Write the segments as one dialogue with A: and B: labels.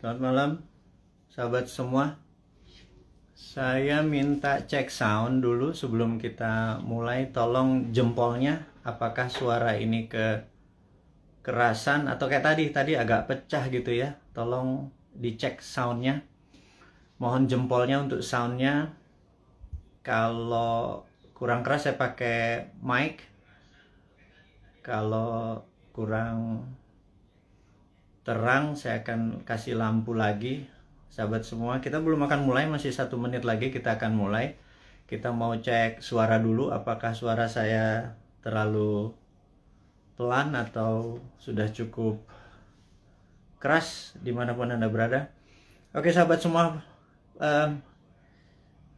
A: Selamat malam, sahabat semua. Saya minta cek sound dulu sebelum kita mulai. Tolong jempolnya, apakah suara ini kerasan atau kayak tadi agak pecah gitu ya. Tolong dicek soundnya. Mohon jempolnya untuk soundnya. Kalau kurang keras saya pakai mic. Kalau kurang terang saya akan kasih lampu lagi. Sahabat semua, kita belum akan mulai, masih 1 menit lagi kita akan mulai. Kita mau cek suara dulu, apakah suara saya terlalu pelan atau sudah cukup keras dimanapun Anda berada. Oke sahabat semua,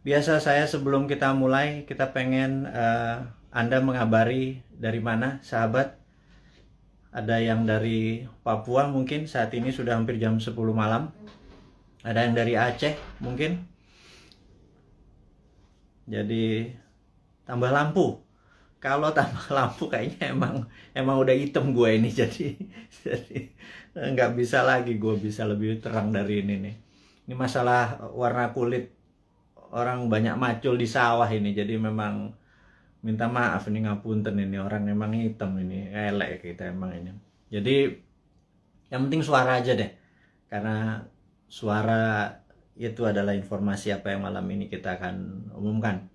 A: biasa saya sebelum kita mulai, kita pengen Anda mengabari dari mana sahabat. Ada yang dari Papua mungkin saat ini sudah hampir jam 10 malam. Ada yang dari Aceh mungkin. Jadi tambah lampu. Kalau tambah lampu kayaknya emang udah hitam gue ini. Jadi nggak bisa lagi gue bisa lebih terang dari ini nih. Ini masalah warna kulit, orang banyak macul di sawah ini. Jadi memang minta maaf ini, ngapunten ini, orang emang hitam ini, elek kita emang ini. Jadi yang penting suara aja deh, karena suara itu adalah informasi apa yang malam ini kita akan umumkan.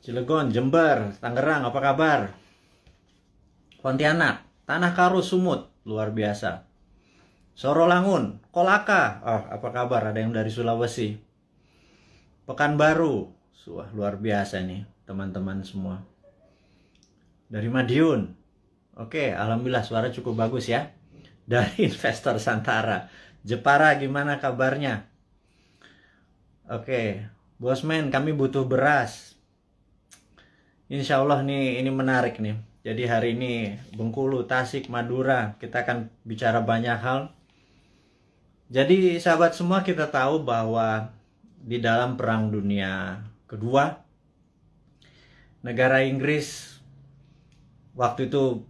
A: Cilegon, Jember, Tangerang, apa kabar? Pontianak, Tanah Karo, Sumut, luar biasa. Sorolangun, Kolaka, apa kabar? Ada yang dari Sulawesi. Pekanbaru, wah, luar biasa nih teman-teman semua. Dari Madiun. Oke, alhamdulillah suara cukup bagus ya. Dari Investor Santara. Jepara, gimana kabarnya? Oke, Bosman, kami butuh beras. Insya Allah nih, ini menarik nih. Jadi hari ini Bengkulu, Tasik, Madura, kita akan bicara banyak hal. Jadi sahabat semua, kita tahu bahwa di dalam Perang Dunia Kedua, negara Inggris waktu itu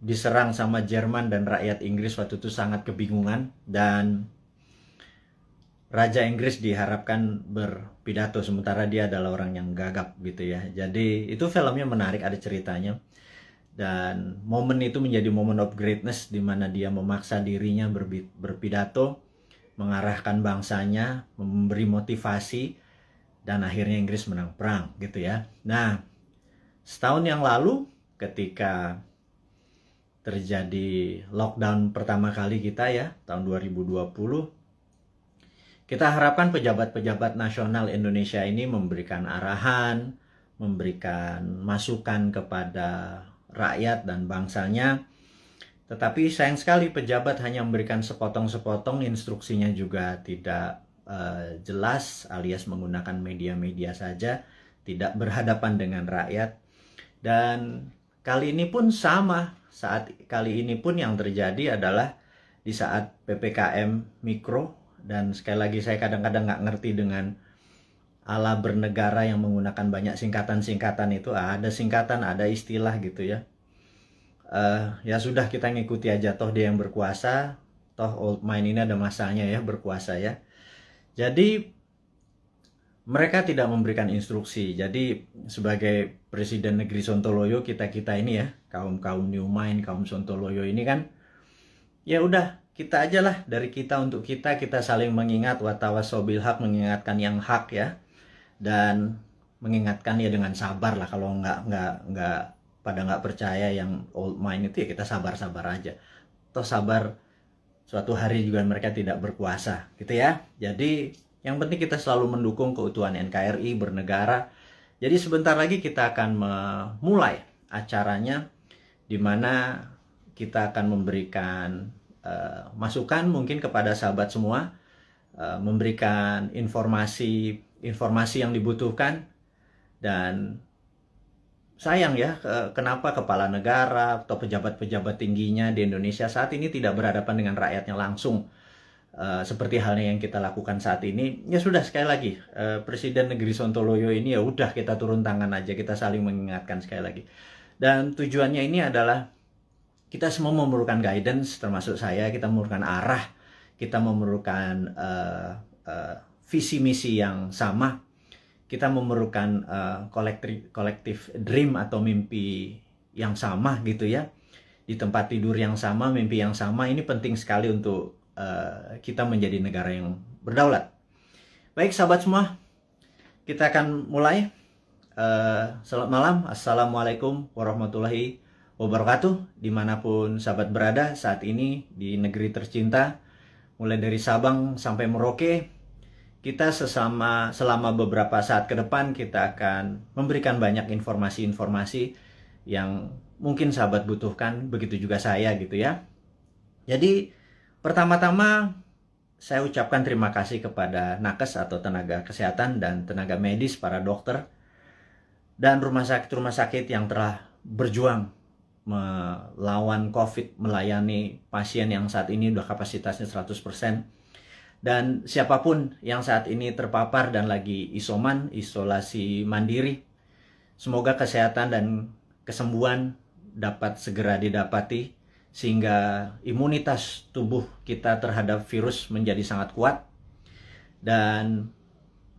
A: diserang sama Jerman, dan rakyat Inggris waktu itu sangat kebingungan, dan Raja Inggris diharapkan berpidato sementara dia adalah orang yang gagap gitu ya. Jadi itu filmnya menarik, ada ceritanya, dan momen itu menjadi momen of greatness di mana dia memaksa dirinya berpidato, mengarahkan bangsanya, memberi motivasi, dan akhirnya Inggris menang perang gitu ya. Nah, setahun yang lalu ketika terjadi lockdown pertama kali kita ya, tahun 2020, kita harapkan pejabat-pejabat nasional Indonesia ini memberikan arahan, memberikan masukan kepada rakyat dan bangsanya. Tetapi sayang sekali pejabat hanya memberikan sepotong-sepotong, instruksinya juga tidak jelas, alias menggunakan media-media saja, tidak berhadapan dengan rakyat. Dan kali ini pun sama, kali ini pun yang terjadi adalah di saat PPKM mikro, dan sekali lagi saya kadang-kadang nggak ngerti dengan ala bernegara yang menggunakan banyak singkatan-singkatan itu, ada singkatan, ada istilah gitu ya. Ya sudah, kita ngikuti aja, toh dia yang berkuasa, toh old mind ini ada masanya ya berkuasa ya. Jadi mereka tidak memberikan instruksi. Jadi sebagai Presiden Negeri Sontoloyo, kita ini ya, kaum New Mind, kaum Sontoloyo ini kan, ya udah kita aja lah, dari kita untuk kita saling mengingat, watawasobil hak, mengingatkan yang hak ya, dan mengingatkan ya dengan sabar lah. Kalau nggak percaya yang old mind itu ya kita sabar-sabar aja. Toh sabar, suatu hari juga mereka tidak berkuasa gitu ya. Jadi yang penting kita selalu mendukung keutuhan NKRI, bernegara. Jadi sebentar lagi kita akan memulai acaranya, di mana kita akan memberikan masukan mungkin kepada sahabat semua, memberikan informasi yang dibutuhkan. Dan sayang ya, kenapa kepala negara atau pejabat-pejabat tingginya di Indonesia saat ini tidak berhadapan dengan rakyatnya langsung, seperti halnya yang kita lakukan saat ini. Ya sudah, sekali lagi, Presiden Negeri Sontoloyo ini ya udah, kita turun tangan aja, kita saling mengingatkan sekali lagi. Dan tujuannya ini adalah kita semua memerlukan guidance, termasuk saya. Kita memerlukan arah, kita memerlukan visi misi yang sama, kita memerlukan collective dream atau mimpi yang sama gitu ya, di tempat tidur yang sama, mimpi yang sama. Ini penting sekali untuk kita menjadi negara yang berdaulat. Baik sahabat semua, kita akan mulai. Selamat malam, Assalamualaikum warahmatullahi wabarakatuh. Dimanapun sahabat berada saat ini di negeri tercinta, mulai dari Sabang sampai Merauke, kita selama beberapa saat ke depan kita akan memberikan banyak informasi-informasi yang mungkin sahabat butuhkan, begitu juga saya gitu ya. Jadi pertama-tama saya ucapkan terima kasih kepada nakes atau tenaga kesehatan dan tenaga medis, para dokter dan rumah sakit yang telah berjuang melawan COVID, melayani pasien yang saat ini udah kapasitasnya 100%. Dan siapapun yang saat ini terpapar dan lagi isolasi mandiri, semoga kesehatan dan kesembuhan dapat segera didapati, sehingga imunitas tubuh kita terhadap virus menjadi sangat kuat. Dan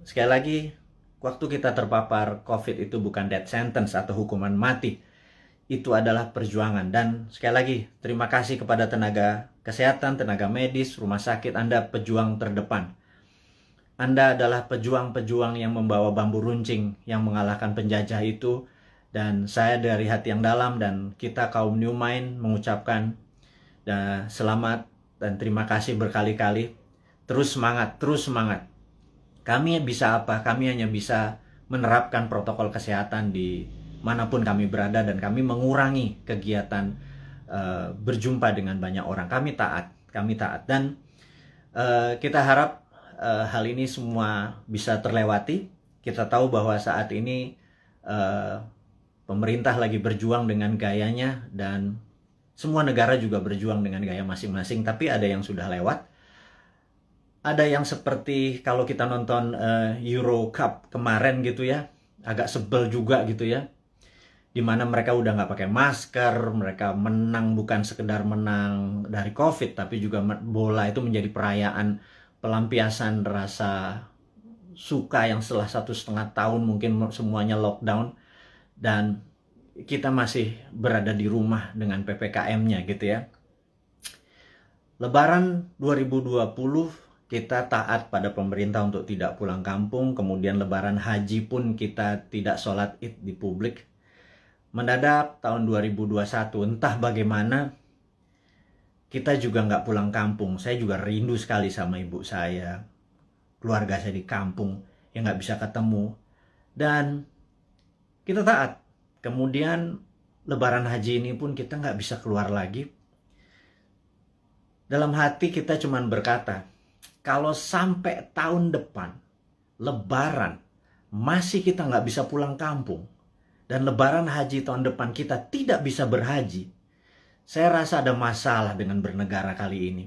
A: sekali lagi, waktu kita terpapar COVID itu bukan death sentence atau hukuman mati. Itu adalah perjuangan. Dan sekali lagi, terima kasih kepada tenaga kesehatan, tenaga medis, rumah sakit. Anda pejuang terdepan. Anda adalah pejuang-pejuang yang membawa bambu runcing, yang mengalahkan penjajah itu. Dan saya dari hati yang dalam dan kita kaum New Mind mengucapkan selamat dan terima kasih berkali-kali. Terus semangat, terus semangat. Kami bisa apa? Kami hanya bisa menerapkan protokol kesehatan di manapun kami berada, dan kami mengurangi kegiatan berjumpa dengan banyak orang. Kami taat. Dan kita harap hal ini semua bisa terlewati. Kita tahu bahwa saat ini pemerintah lagi berjuang dengan gayanya, dan semua negara juga berjuang dengan gaya masing-masing. Tapi ada yang sudah lewat. Ada yang seperti kalau kita nonton Euro Cup kemarin gitu ya, agak sebel juga gitu ya, dimana mereka udah nggak pakai masker, mereka menang bukan sekedar menang dari COVID, tapi juga bola itu menjadi perayaan pelampiasan rasa suka yang setelah 1,5 tahun mungkin semuanya lockdown, dan kita masih berada di rumah dengan PPKM-nya gitu ya. Lebaran 2020 kita taat pada pemerintah untuk tidak pulang kampung. Kemudian lebaran haji pun kita tidak sholat id di publik. Mendadak tahun 2021, entah bagaimana, kita juga nggak pulang kampung. Saya juga rindu sekali sama ibu saya, keluarga saya di kampung yang nggak bisa ketemu. Dan kita taat. Kemudian lebaran haji ini pun kita nggak bisa keluar lagi. Dalam hati kita cuman berkata, kalau sampai tahun depan lebaran masih kita nggak bisa pulang kampung, dan lebaran haji tahun depan kita tidak bisa berhaji, saya rasa ada masalah dengan bernegara kali ini.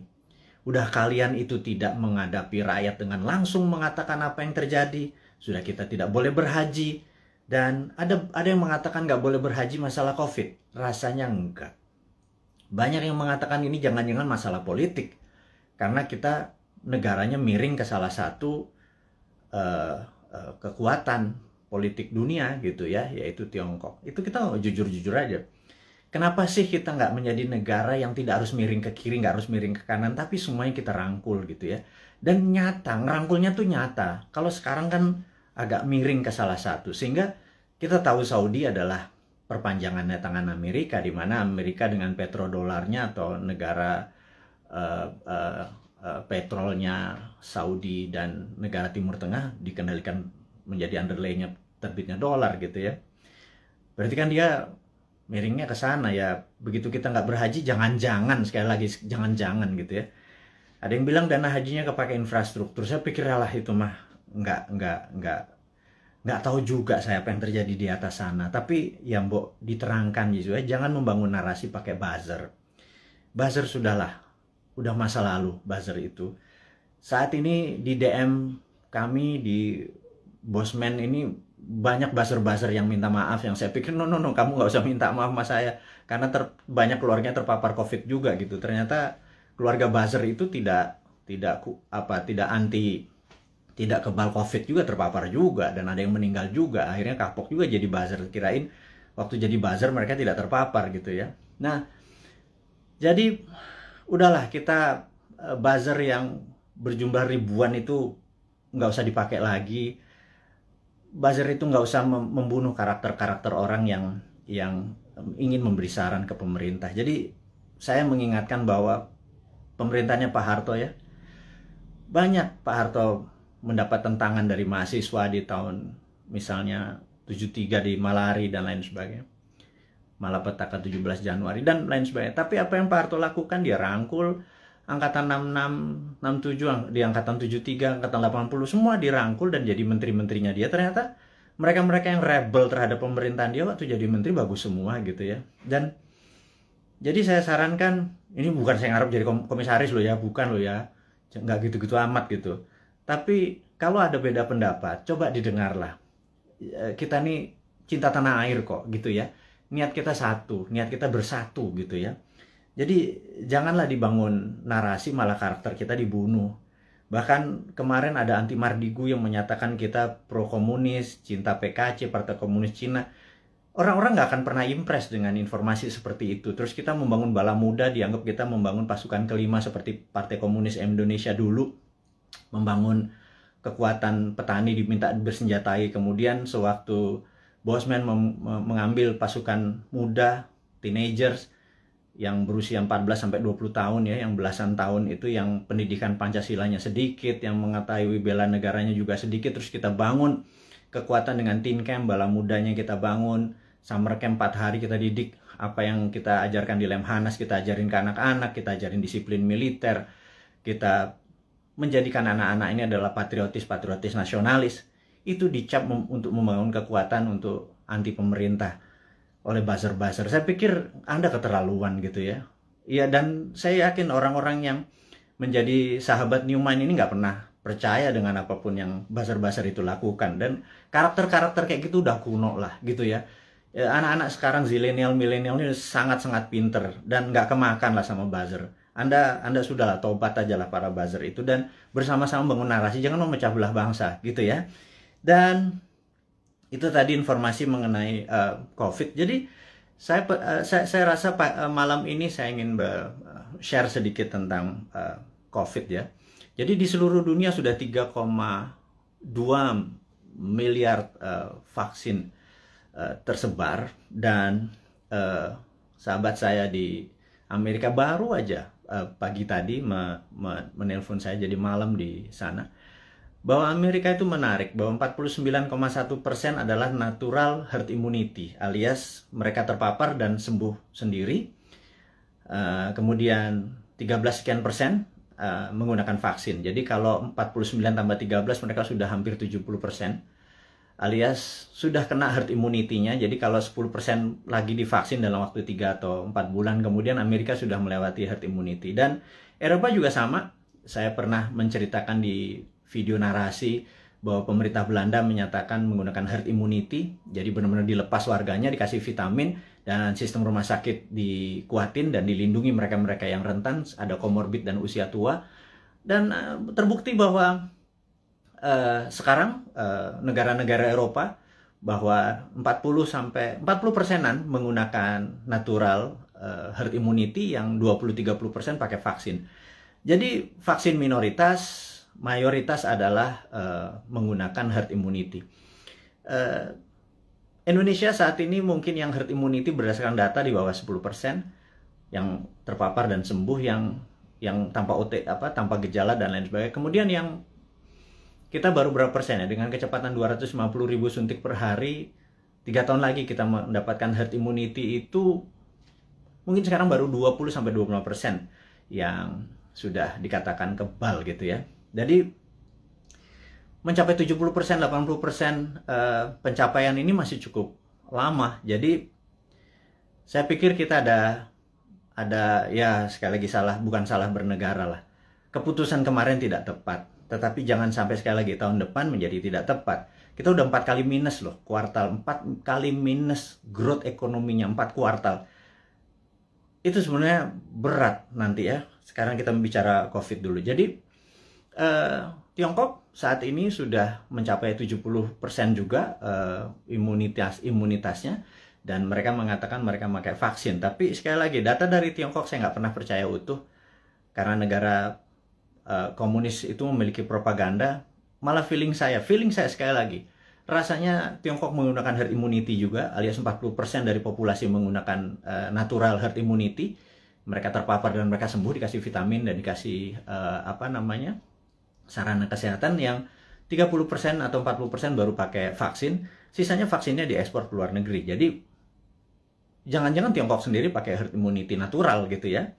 A: Udah kalian itu tidak menghadapi rakyat dengan langsung mengatakan apa yang terjadi. Sudah kita tidak boleh berhaji, dan ada yang mengatakan nggak boleh berhaji masalah COVID. Rasanya enggak. Banyak yang mengatakan ini jangan-jangan masalah politik, karena kita negaranya miring ke salah satu kekuatan politik dunia gitu ya, yaitu Tiongkok. Itu kita jujur-jujur aja. Kenapa sih kita nggak menjadi negara yang tidak harus miring ke kiri, nggak harus miring ke kanan, tapi semuanya kita rangkul gitu ya. Dan nyata, ngerangkulnya tuh nyata. Kalau sekarang kan agak miring ke salah satu, sehingga kita tahu Saudi adalah perpanjangannya tangan Amerika, di mana Amerika dengan petrodolarnya atau negara petrolnya Saudi dan negara Timur Tengah dikendalikan menjadi underlay-nya terbitnya dolar gitu ya. Berarti kan dia miringnya ke sana ya. Begitu kita nggak berhaji, jangan-jangan, sekali lagi jangan-jangan gitu ya. Ada yang bilang dana hajinya kepake infrastruktur. Saya pikir lah itu mah nggak tahu juga saya apa yang terjadi di atas sana. Tapi ya mbok diterangkan gitu ya. Jangan membangun narasi pakai buzzer. Buzzer sudahlah. Udah masa lalu buzzer itu. Saat ini di DM kami, di Bosman ini banyak buzzer-buzzer yang minta maaf, yang saya pikir no, kamu nggak usah minta maaf sama saya karena banyak keluarganya terpapar COVID juga gitu. Ternyata keluarga buzzer itu tidak kebal COVID juga, terpapar juga, dan ada yang meninggal juga. Akhirnya kapok juga jadi buzzer, kirain waktu jadi buzzer mereka tidak terpapar gitu ya. Nah, jadi udahlah, kita buzzer yang berjumlah ribuan itu nggak usah dipakai lagi. Buzzer itu nggak usah membunuh karakter-karakter orang yang ingin memberi saran ke pemerintah. Jadi saya mengingatkan bahwa pemerintahnya Pak Harto ya, banyak Pak Harto mendapat tentangan dari mahasiswa di tahun misalnya 73 di Malari dan lain sebagainya, Malapetaka 17 Januari dan lain sebagainya. Tapi apa yang Pak Harto lakukan, dia rangkul angkatan 66, 67, di angkatan 73, angkatan 80, semua dirangkul dan jadi menteri-menterinya dia. Ternyata mereka-mereka yang rebel terhadap pemerintahan dia waktu jadi menteri bagus semua gitu ya. Dan jadi saya sarankan, ini bukan saya ngarep jadi komisaris loh ya, bukan loh ya, nggak gitu-gitu amat gitu. Tapi kalau ada beda pendapat, coba didengarlah. Kita nih cinta tanah air kok gitu ya. Niat kita satu, niat kita bersatu gitu ya. Jadi janganlah dibangun narasi malah karakter kita dibunuh. Bahkan kemarin ada Anti Mardigu yang menyatakan kita pro komunis, cinta PKC, Partai Komunis Cina. Orang-orang nggak akan pernah impress dengan informasi seperti itu. Terus kita membangun bala muda, dianggap kita membangun pasukan kelima seperti Partai Komunis Indonesia dulu. Membangun kekuatan petani diminta bersenjatai. Kemudian sewaktu Bosman mengambil pasukan muda, teenagers, yang berusia 14 sampai 20 tahun ya, yang belasan tahun itu, yang pendidikan Pancasilanya sedikit, yang mengetahui bela negaranya juga sedikit, terus kita bangun kekuatan dengan teen camp, bala mudanya kita bangun, summer camp 4 hari kita didik, apa yang kita ajarkan di Lemhanas kita ajarin ke anak-anak, kita ajarin disiplin militer, kita menjadikan anak-anak ini adalah patriotis nasionalis. Itu dicap untuk membangun kekuatan untuk anti pemerintah oleh buzzer-buzzer. Saya pikir Anda keterlaluan gitu ya. Iya, dan saya yakin orang-orang yang menjadi sahabat Newman ini nggak pernah percaya dengan apapun yang buzzer-buzzer itu lakukan. Dan karakter-karakter kayak gitu udah kuno lah gitu ya. Anak-anak sekarang zilenial, milenial ini sangat-sangat pinter dan nggak kemakan lah sama buzzer. Anda sudah tobat aja lah para buzzer itu dan bersama-sama bangun narasi, jangan memecah belah bangsa gitu ya. Dan itu tadi informasi mengenai COVID. Jadi saya rasa malam ini saya ingin share sedikit tentang COVID ya. Jadi di seluruh dunia sudah 3,2 miliar vaksin tersebar, dan sahabat saya di Amerika baru aja pagi tadi menelpon saya, jadi malam di sana, bahwa Amerika itu menarik, bahwa 49,1% adalah natural herd immunity, alias mereka terpapar dan sembuh sendiri. Kemudian 13 sekian persen menggunakan vaksin. Jadi kalau 49 tambah 13 mereka sudah hampir 70%, alias sudah kena herd immunity-nya. Jadi kalau 10% lagi divaksin dalam waktu 3 atau 4 bulan, kemudian Amerika sudah melewati herd immunity. Dan Eropa juga sama. Saya pernah menceritakan di video narasi bahwa pemerintah Belanda menyatakan menggunakan herd immunity, jadi benar-benar dilepas warganya, dikasih vitamin, dan sistem rumah sakit dikuatin dan dilindungi mereka-mereka yang rentan, ada komorbid dan usia tua. Dan terbukti bahwa sekarang negara-negara Eropa bahwa 40% menggunakan natural herd immunity, yang 20-30% pakai vaksin. Jadi vaksin minoritas, mayoritas adalah menggunakan herd immunity. Indonesia saat ini mungkin yang herd immunity berdasarkan data di bawah 10% yang terpapar dan sembuh, yang tanpa gejala dan lain sebagainya. Kemudian yang kita baru berapa persen ya, dengan kecepatan 250.000 suntik per hari, 3 tahun lagi kita mendapatkan herd immunity itu mungkin sekarang baru 20-25% yang sudah dikatakan kebal gitu ya. Jadi mencapai 70%, 80% pencapaian ini masih cukup lama. Jadi saya pikir kita ada ya, sekali lagi bukan salah bernegara lah. Keputusan kemarin tidak tepat. Tetapi jangan sampai sekali lagi tahun depan menjadi tidak tepat. Kita udah 4 kali minus loh, kuartal 4 kali minus growth ekonominya, 4 kuartal. Itu sebenarnya berat nanti ya. Sekarang kita bicara COVID dulu. Jadi Tiongkok saat ini sudah mencapai 70% juga imunitasnya, dan mereka mengatakan mereka memakai vaksin. Tapi sekali lagi, data dari Tiongkok saya nggak pernah percaya utuh, karena negara komunis itu memiliki propaganda. Malah feeling saya sekali lagi, rasanya Tiongkok menggunakan herd immunity juga, alias 40% dari populasi menggunakan natural herd immunity. Mereka terpapar dan mereka sembuh, dikasih vitamin dan dikasih sarana kesehatan. Yang 30% atau 40% baru pakai vaksin, sisanya vaksinnya diekspor ke luar negeri. Jadi jangan-jangan Tiongkok sendiri pakai herd immunity natural gitu ya,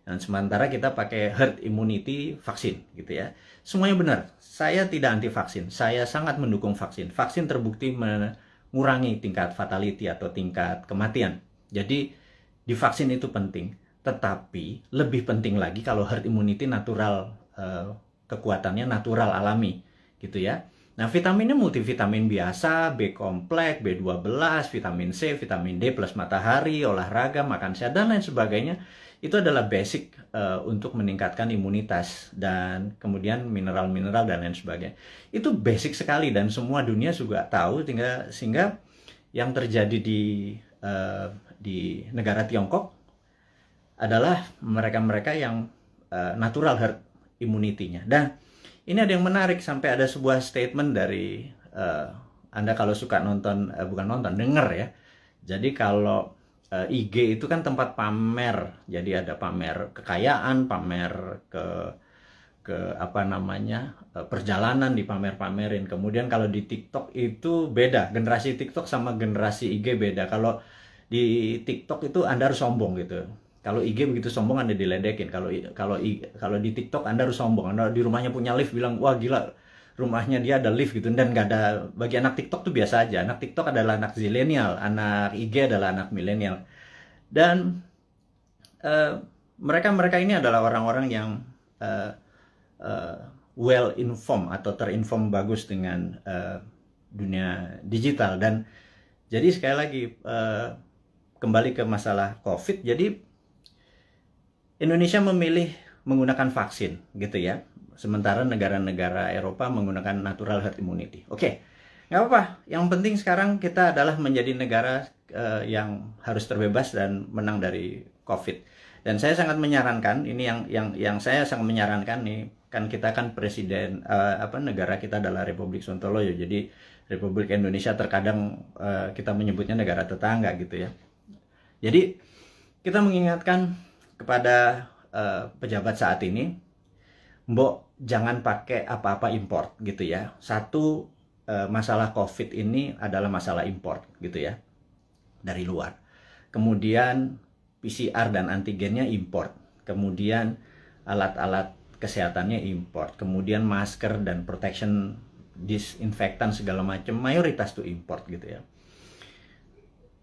A: dan sementara kita pakai herd immunity vaksin gitu ya. Semuanya benar. Saya tidak anti vaksin, saya sangat mendukung vaksin. Vaksin terbukti mengurangi tingkat fatality atau tingkat kematian. Jadi divaksin itu penting, tetapi lebih penting lagi kalau herd immunity natural, kekuatannya natural alami gitu ya. Nah, vitaminnya multivitamin biasa, B kompleks, B12, vitamin C, vitamin D plus matahari, olahraga, makan sehat, dan lain sebagainya. Itu adalah basic untuk meningkatkan imunitas, dan kemudian mineral-mineral dan lain sebagainya. Itu basic sekali dan semua dunia juga tahu, sehingga yang terjadi di negara Tiongkok adalah mereka-mereka yang natural herd immunity-nya. Dan ini ada yang menarik, sampai ada sebuah statement dari Anda kalau suka nonton, denger ya. Jadi kalau IG itu kan tempat pamer, jadi ada pamer kekayaan, pamer perjalanan dipamer-pamerin. Kemudian kalau di TikTok itu beda, generasi TikTok sama generasi IG beda. Kalau di TikTok itu Anda harus sombong gitu. Kalau IG begitu sombong Anda diledekin. Kalau di TikTok Anda harus sombong. Anda di rumahnya punya lift, bilang wah gila, rumahnya dia ada lift gitu. Dan nggak ada, bagi anak TikTok tuh biasa aja. Anak TikTok adalah anak zilenial, anak IG adalah anak milenial. Dan mereka ini adalah orang-orang yang well informed atau terinform bagus dengan dunia digital. Dan jadi sekali lagi kembali ke masalah COVID. Jadi Indonesia memilih menggunakan vaksin gitu ya, sementara negara-negara Eropa menggunakan natural herd immunity. Oke, nggak apa-apa. Yang penting sekarang kita adalah menjadi negara yang harus terbebas dan menang dari COVID. Dan saya sangat menyarankan, ini yang saya sangat menyarankan nih, kan kita kan presiden, negara kita adalah Republik Sontoloyo. Jadi Republik Indonesia terkadang kita menyebutnya negara tetangga gitu ya. Jadi kita mengingatkan kepada pejabat saat ini, mbok jangan pakai apa-apa import gitu ya. Satu, masalah COVID ini adalah masalah import gitu ya, dari luar. Kemudian PCR dan antigennya import. Kemudian alat-alat kesehatannya import. Kemudian masker dan protection, disinfektan segala macam, mayoritas tuh import gitu ya.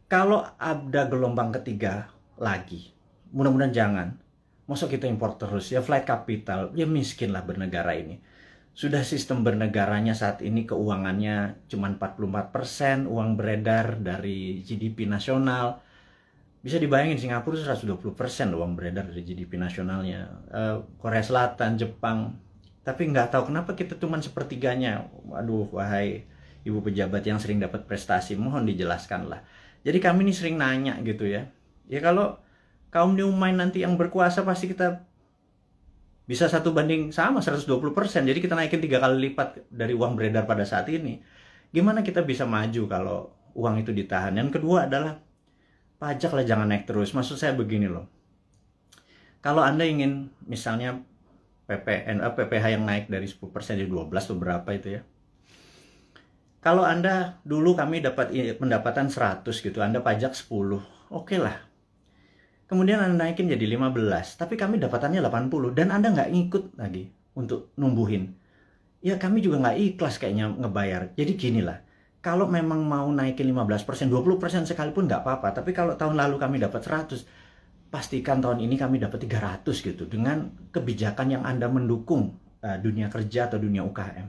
A: Kalau ada gelombang ketiga lagi, mudah-mudahan jangan. Masa kita impor terus ya, flight capital, ya miskin lah bernegara ini. Sudah sistem bernegaranya saat ini keuangannya cuma 44% uang beredar dari GDP nasional. Bisa dibayangin Singapura 120% uang beredar dari GDP nasionalnya. Korea Selatan, Jepang. Tapi nggak tahu kenapa kita cuma sepertiganya. Waduh, wahai ibu pejabat yang sering dapat prestasi, mohon dijelaskan lah. Jadi kami ini sering nanya gitu ya. Ya kalau kaum New Mind nanti yang berkuasa, pasti kita bisa 1:120. Jadi kita naikin 3 kali lipat dari uang beredar pada saat ini. Gimana kita bisa maju kalau uang itu ditahan? Yang kedua adalah pajak lah jangan naik terus. Maksud saya begini loh. Kalau Anda ingin misalnya PPH yang naik dari 10% jadi 12 atau berapa itu ya. Kalau Anda dulu kami dapat pendapatan 100 gitu, Anda pajak 10. Oke lah. Kemudian Anda naikin jadi 15, tapi kami dapatannya 80, dan Anda nggak ngikut lagi untuk numbuhin. Ya kami juga nggak ikhlas kayaknya ngebayar. Jadi gini lah, kalau memang mau naikin 15%, 20% sekalipun nggak apa-apa. Tapi kalau tahun lalu kami dapat 100, pastikan tahun ini kami dapat 300 gitu. Dengan kebijakan yang Anda mendukung dunia kerja atau dunia UKM.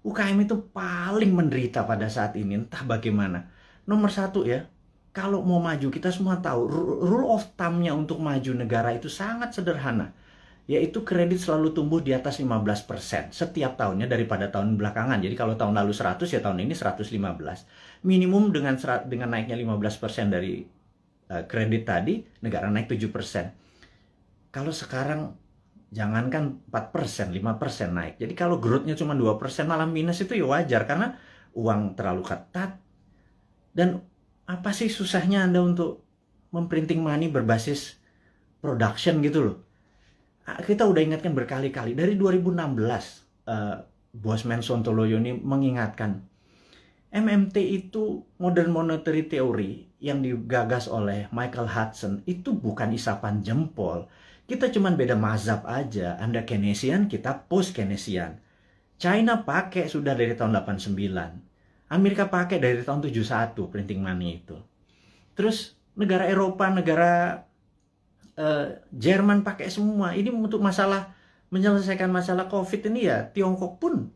A: UKM itu paling menderita pada saat ini, entah bagaimana. Nomor satu ya, kalau mau maju, kita semua tahu rule of thumb-nya untuk maju negara itu sangat sederhana, yaitu kredit selalu tumbuh di atas 15% setiap tahunnya daripada tahun belakangan. Jadi kalau tahun lalu 100, ya tahun ini 115. Minimum dengan naiknya 15% dari kredit tadi, negara naik 7%. Kalau sekarang jangankan 4%, 5% naik. Jadi kalau growth-nya cuma 2% malah minus, itu ya wajar karena uang terlalu ketat. Dan apa sih susahnya Anda untuk memprinting money berbasis production gitu loh. Kita udah ingatkan berkali-kali. Dari 2016, Bosman Sontoloyo ini mengingatkan, MMT itu Modern Monetary Theory yang digagas oleh Michael Hudson itu bukan isapan jempol. Kita cuman beda mazhab aja. Anda Keynesian, kita post Keynesian. China pakai sudah dari tahun 89. Amerika pakai dari tahun 71 printing money itu. Terus negara Eropa, negara Jerman pakai semua. Ini untuk menyelesaikan masalah COVID ini ya Tiongkok pun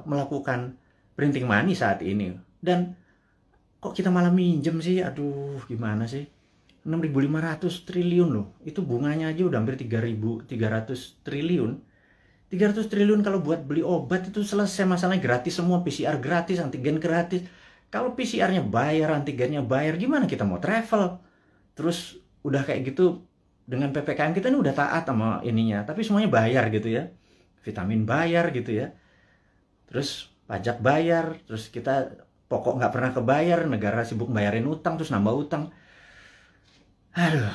A: melakukan printing money saat ini. Dan kok kita malah minjem sih? Aduh, gimana sih? 6.500 triliun loh. Itu bunganya aja udah hampir 3.300 triliun. 300 triliun kalau buat beli obat itu selesai masalahnya, gratis semua, PCR gratis, antigen gratis. Kalau PCR-nya bayar, antigennya bayar, gimana kita mau travel? Terus udah kayak gitu, dengan PPKM kita ini udah taat sama ininya, tapi semuanya bayar gitu ya. Vitamin bayar gitu ya. Terus pajak bayar, terus kita pokok nggak pernah kebayar, negara sibuk bayarin utang, terus nambah utang. Aduh,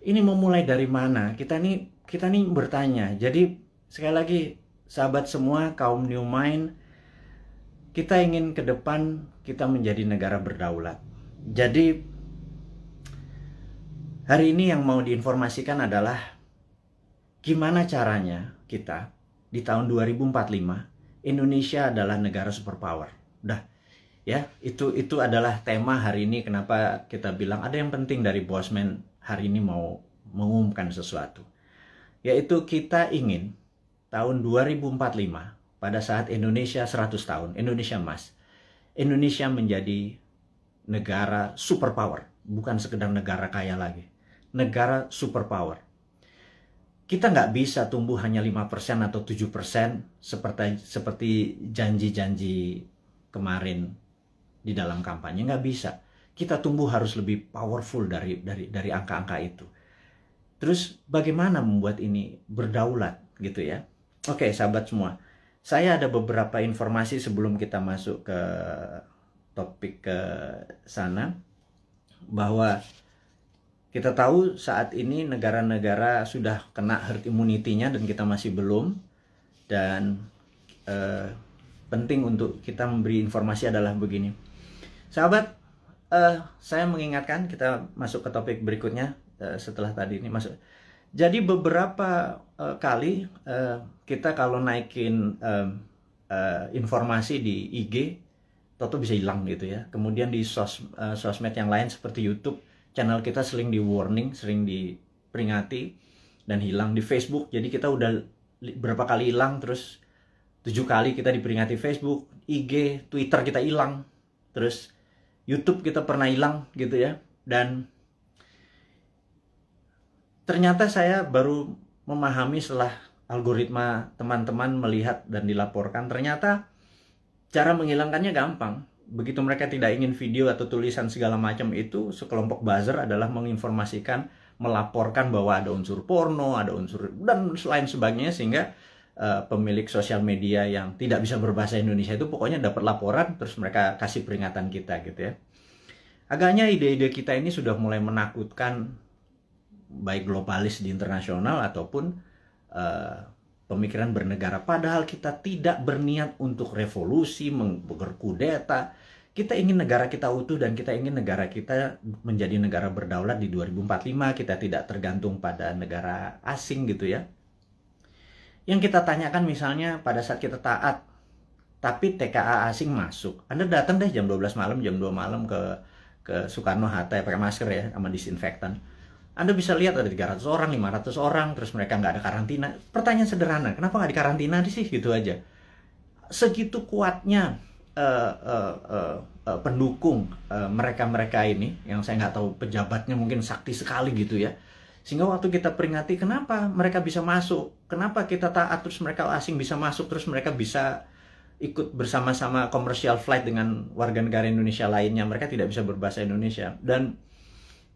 A: ini mau mulai dari mana? Kita nih bertanya. Jadi sekali lagi, sahabat semua, kaum New Mind, kita ingin ke depan kita menjadi negara berdaulat. Jadi hari ini yang mau diinformasikan adalah gimana caranya kita di tahun 2045 Indonesia adalah negara superpower. Udah ya, itu adalah tema hari ini. Kenapa kita bilang ada yang penting dari Bosman hari ini mau mengumumkan sesuatu, yaitu kita ingin tahun 2045 pada saat Indonesia 100 tahun, Indonesia emas, Indonesia menjadi negara superpower, bukan sekedar negara kaya lagi, negara superpower. Kita nggak bisa tumbuh hanya 5% atau 7% seperti janji-janji kemarin di dalam kampanye. Nggak bisa. Kita tumbuh harus lebih powerful dari angka-angka itu. Terus bagaimana membuat ini berdaulat gitu ya? Oke, sahabat semua. Saya ada beberapa informasi sebelum kita masuk ke topik ke sana, bahwa kita tahu saat ini negara-negara sudah kena herd immunity-nya dan kita masih belum. Dan penting untuk kita memberi informasi adalah begini. Sahabat, saya mengingatkan, kita masuk ke topik berikutnya setelah tadi ini masuk. Jadi beberapa kali kita kalau naikin informasi di IG, toto bisa hilang gitu ya. Kemudian di sosmed yang lain seperti YouTube, channel kita sering di warning, sering diperingati dan hilang. Di Facebook, jadi kita udah berapa kali hilang, terus 7 kali kita diperingati Facebook, IG, Twitter kita hilang, terus YouTube kita pernah hilang gitu ya. Dan ternyata saya baru memahami setelah algoritma teman-teman melihat dan dilaporkan, ternyata cara menghilangkannya gampang. Begitu mereka tidak ingin video atau tulisan segala macam itu, sekelompok buzzer adalah menginformasikan, melaporkan bahwa ada unsur porno, ada unsur dan lain sebagainya, sehingga pemilik sosial media yang tidak bisa berbahasa Indonesia itu pokoknya dapat laporan, terus mereka kasih peringatan kita gitu ya. Agaknya ide-ide kita ini sudah mulai menakutkan baik globalis di internasional ataupun pemikiran bernegara. Padahal kita tidak berniat untuk revolusi, berkudeta. Kita ingin negara kita utuh dan kita ingin negara kita menjadi negara berdaulat di 2045. Kita tidak tergantung pada negara asing gitu ya. Yang kita tanyakan misalnya pada saat kita taat, tapi TKA asing masuk. Anda datang deh jam 12 malam, jam 2 malam ke Soekarno-Hatta, pakai masker ya, sama disinfektan. Anda bisa lihat ada 300 orang, 500 orang, terus mereka nggak ada karantina. Pertanyaan sederhana, kenapa nggak dikarantina sih? Gitu aja. Segitu kuatnya pendukung mereka-mereka ini, yang saya nggak tahu pejabatnya mungkin sakti sekali gitu ya. Sehingga waktu kita peringati, kenapa mereka bisa masuk? Kenapa kita taat, terus mereka asing bisa masuk, terus mereka bisa ikut bersama-sama commercial flight dengan warga negara Indonesia lainnya. Mereka tidak bisa berbahasa Indonesia. Dan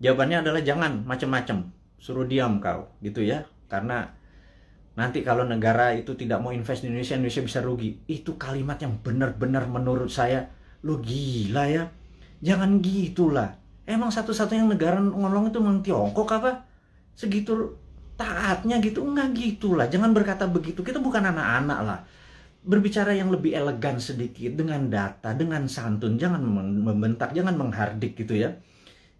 A: jawabannya adalah jangan macam-macam, suruh diam kau, gitu ya. Karena nanti kalau negara itu tidak mau invest di Indonesia, Indonesia bisa rugi. Itu kalimat yang benar-benar menurut saya, lo gila ya. Jangan gitulah. Emang satu-satunya negara ngomong itu memang Tiongkok apa? Segitu taatnya gitu? Enggak gitulah. Jangan berkata begitu. Kita bukan anak-anak lah. Berbicara yang lebih elegan sedikit, dengan data, dengan santun. Jangan membentak, jangan menghardik gitu ya.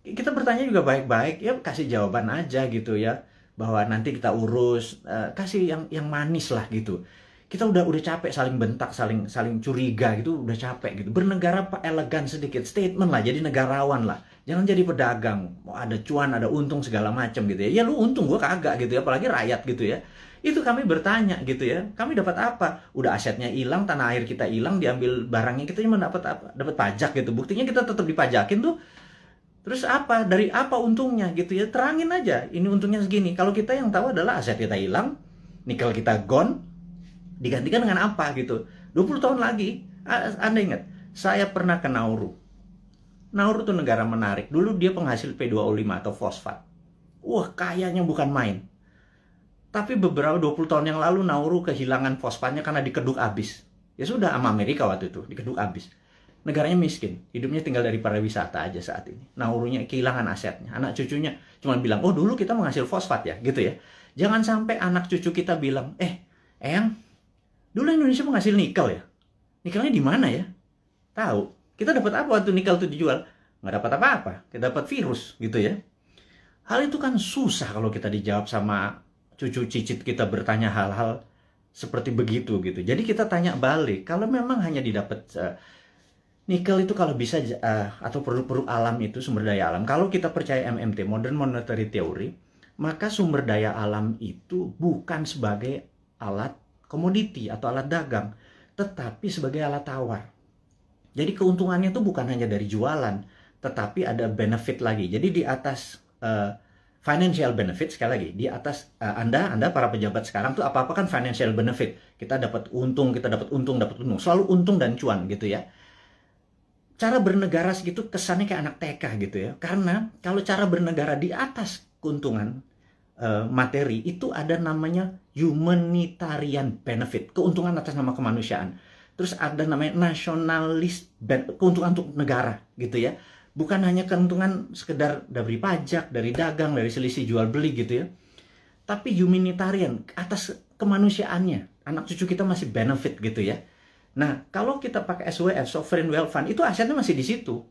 A: Kita bertanya juga baik-baik, ya kasih jawaban aja gitu ya. Bahwa nanti kita urus, kasih yang manis lah gitu. Kita udah capek saling bentak, saling curiga gitu, udah capek gitu. Bernegara elegan sedikit, statement lah, jadi negarawan lah. Jangan jadi pedagang, mau ada cuan, ada untung segala macam gitu ya. Ya lu untung, gua kagak gitu ya, apalagi rakyat gitu ya. Itu kami bertanya gitu ya. Kami dapat apa? Udah asetnya hilang, tanah air kita hilang, diambil barangnya, kita cuma dapat apa? Dapat pajak gitu. Buktinya kita tetap dipajakin tuh. Terus apa? Dari apa untungnya gitu ya? Terangin aja, ini untungnya segini. Kalau kita yang tahu adalah aset kita hilang, nikel kita gone, digantikan dengan apa gitu. 20 tahun lagi, Anda ingat, saya pernah ke Nauru. Nauru itu negara menarik. Dulu dia penghasil P2O5 atau fosfat. Wah, kayanya bukan main. Tapi beberapa 20 tahun yang lalu Nauru kehilangan fosfatnya karena dikeduk habis. Ya sudah, sama Amerika waktu itu, dikeduk habis. Negaranya miskin, hidupnya tinggal dari pariwisata aja saat ini. Naurunya kehilangan asetnya. Anak cucunya cuma bilang, oh dulu kita menghasil fosfat ya, gitu ya. Jangan sampai anak cucu kita bilang, Eyang, dulu Indonesia menghasil nikel ya? Nikelnya di mana ya? Tahu. Kita dapat apa waktu nikel itu dijual? Nggak dapat apa-apa. Kita dapat virus gitu ya. Hal itu kan susah kalau kita dijawab sama cucu cicit kita bertanya hal-hal seperti begitu gitu. Jadi kita tanya balik. Kalau memang hanya didapat nikel itu kalau bisa atau produk-produk alam itu sumber daya alam. Kalau kita percaya MMT, Modern Monetary Theory, maka sumber daya alam itu bukan sebagai alat komoditi atau alat dagang, tetapi sebagai alat tawar. Jadi keuntungannya itu bukan hanya dari jualan, tetapi ada benefit lagi. Jadi di atas financial benefit, sekali lagi, di atas Anda para pejabat sekarang tuh apa-apa kan financial benefit. Kita dapat untung, dapat untung. Selalu untung dan cuan gitu ya. Cara bernegara segitu kesannya kayak anak TK gitu ya. Karena kalau cara bernegara di atas keuntungan materi itu ada namanya humanitarian benefit, keuntungan atas nama kemanusiaan. Terus ada namanya nasionalis, keuntungan untuk negara gitu ya. Bukan hanya keuntungan sekedar dari pajak, dari dagang, dari selisih jual beli gitu ya. Tapi humanitarian atas kemanusiaannya. Anak cucu kita masih benefit gitu ya. Nah, kalau kita pakai SWF, Sovereign Wealth Fund, itu asetnya masih di situ.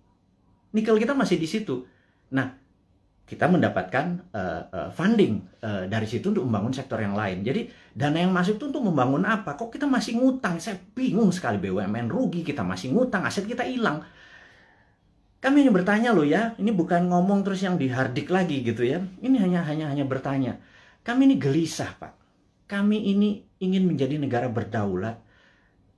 A: Nikel kita masih di situ. Nah, kita mendapatkan funding dari situ untuk membangun sektor yang lain. Jadi dana yang masuk itu untuk membangun apa? Kok kita masih ngutang? Saya bingung sekali. BUMN rugi, kita masih ngutang, aset kita hilang. Kami hanya bertanya loh ya. Ini bukan ngomong terus yang dihardik lagi gitu ya. Ini hanya bertanya. Kami ini gelisah Pak. Kami ini ingin menjadi negara berdaulat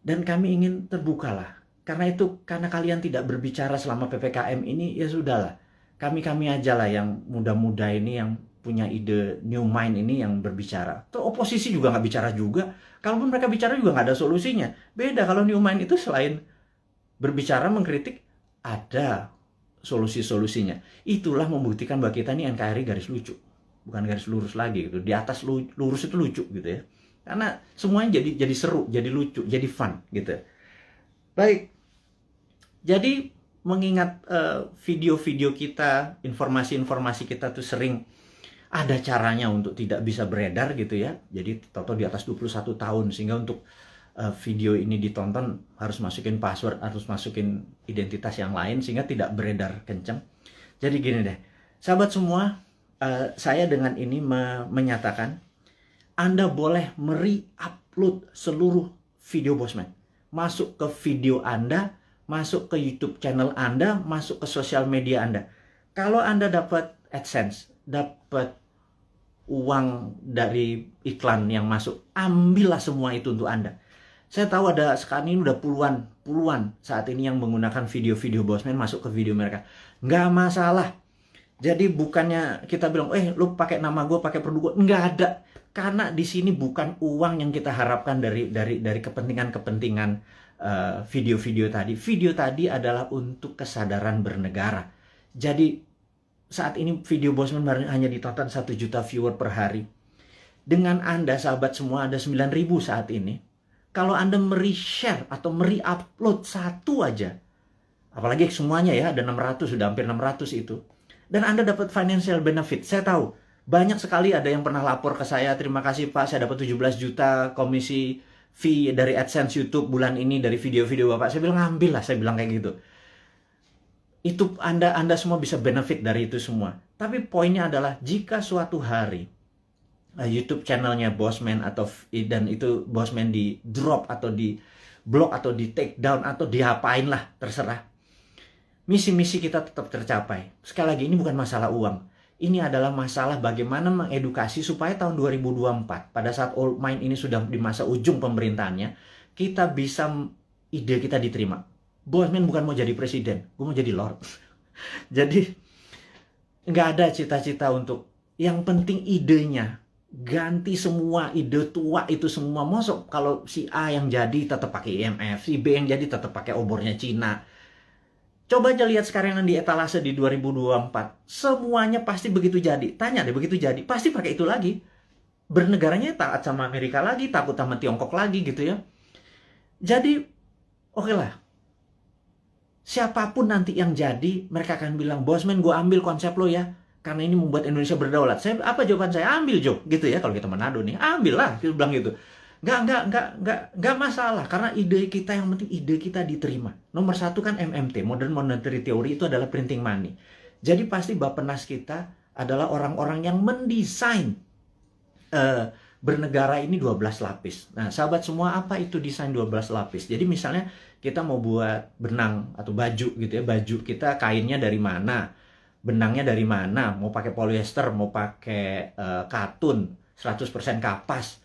A: dan kami ingin terbukalah. Karena itu karena kalian tidak berbicara selama PPKM ini ya sudahlah. Kami aja lah yang muda-muda ini yang punya ide new mind ini yang berbicara. Tuh oposisi juga nggak bicara juga. Kalaupun mereka bicara juga nggak ada solusinya. Beda kalau new mind itu selain berbicara mengkritik ada solusi-solusinya. Itulah membuktikan bahwa kita ini NKRI garis lucu, bukan garis lurus lagi gitu. Di atas lurus itu lucu gitu ya. Karena semuanya jadi seru, jadi lucu, jadi fun gitu. Baik. Jadi mengingat video-video kita, informasi-informasi kita tuh sering ada caranya untuk tidak bisa beredar gitu ya. Jadi toto di atas 21 tahun sehingga untuk video ini ditonton harus masukin password, harus masukin identitas yang lain sehingga tidak beredar kenceng. Jadi gini deh, sahabat semua, saya dengan ini menyatakan Anda boleh upload seluruh video Bosman. Masuk ke video Anda, masuk ke YouTube channel Anda, masuk ke sosial media Anda. Kalau Anda dapat AdSense, dapat uang dari iklan yang masuk, ambillah semua itu untuk Anda. Saya tahu ada sekarang ini udah puluhan saat ini yang menggunakan video-video Bosman masuk ke video mereka. Nggak masalah. Jadi bukannya kita bilang, lu pakai nama gue, pakai produk gue. Nggak ada. Karena di sini bukan uang yang kita harapkan dari kepentingan-kepentingan video-video tadi. Video tadi adalah untuk kesadaran bernegara. Jadi saat ini video Bosman hanya ditonton 1 juta viewer per hari. Dengan Anda, sahabat semua, ada 9.000 saat ini. Kalau Anda share atau upload satu aja, apalagi semuanya ya, ada 600, sudah hampir 600 itu. Dan Anda dapat financial benefit. Saya tahu, banyak sekali ada yang pernah lapor ke saya, terima kasih Pak, saya dapat 17 juta komisi fee dari AdSense YouTube bulan ini dari video-video Bapak. Saya bilang, ambil lah, saya bilang kayak gitu. Itu Anda semua bisa benefit dari itu semua. Tapi poinnya adalah, jika suatu hari YouTube channelnya Bosman dan itu Bosman di drop atau di block atau di take down atau diapain lah, terserah. Misi-misi kita tetap tercapai. Sekali lagi, ini bukan masalah uang. Ini adalah masalah bagaimana mengedukasi supaya tahun 2024, pada saat Old Mind ini sudah di masa ujung pemerintahannya, kita bisa, ide kita diterima. Bosman bukan mau jadi presiden, gue mau jadi Lord. Jadi nggak ada cita-cita untuk, yang penting idenya. Ganti semua ide tua itu semua. Masuk kalau si A yang jadi tetap pakai IMF, si B yang jadi tetap pakai obornya Cina. Coba aja lihat sekarang yang di etalase di 2024. Semuanya pasti begitu jadi. Tanya deh, begitu jadi pasti pakai itu lagi. Bernegaranya taat sama Amerika lagi, takut sama Tiongkok lagi gitu ya. Jadi oke lah. Siapapun nanti yang jadi, mereka akan bilang, Bosman, gue ambil konsep lo ya. Karena ini membuat Indonesia berdaulat. Apa jawaban saya? Ambil, Jo. Gitu ya, kalau kita Manado nih. Ambil lah, kita bilang gitu. Nggak masalah. Karena ide kita, yang penting ide kita diterima. Nomor 1 kan MMT, Modern Monetary Theory, itu adalah printing money. Jadi pasti Bappenas kita adalah orang-orang yang mendesain bernegara ini 12 lapis. Nah, sahabat semua, apa itu desain 12 lapis? Jadi misalnya kita mau buat benang atau baju gitu ya. Baju kita kainnya dari mana? Benangnya dari mana, mau pakai polyester, mau pakai katun, 100% kapas.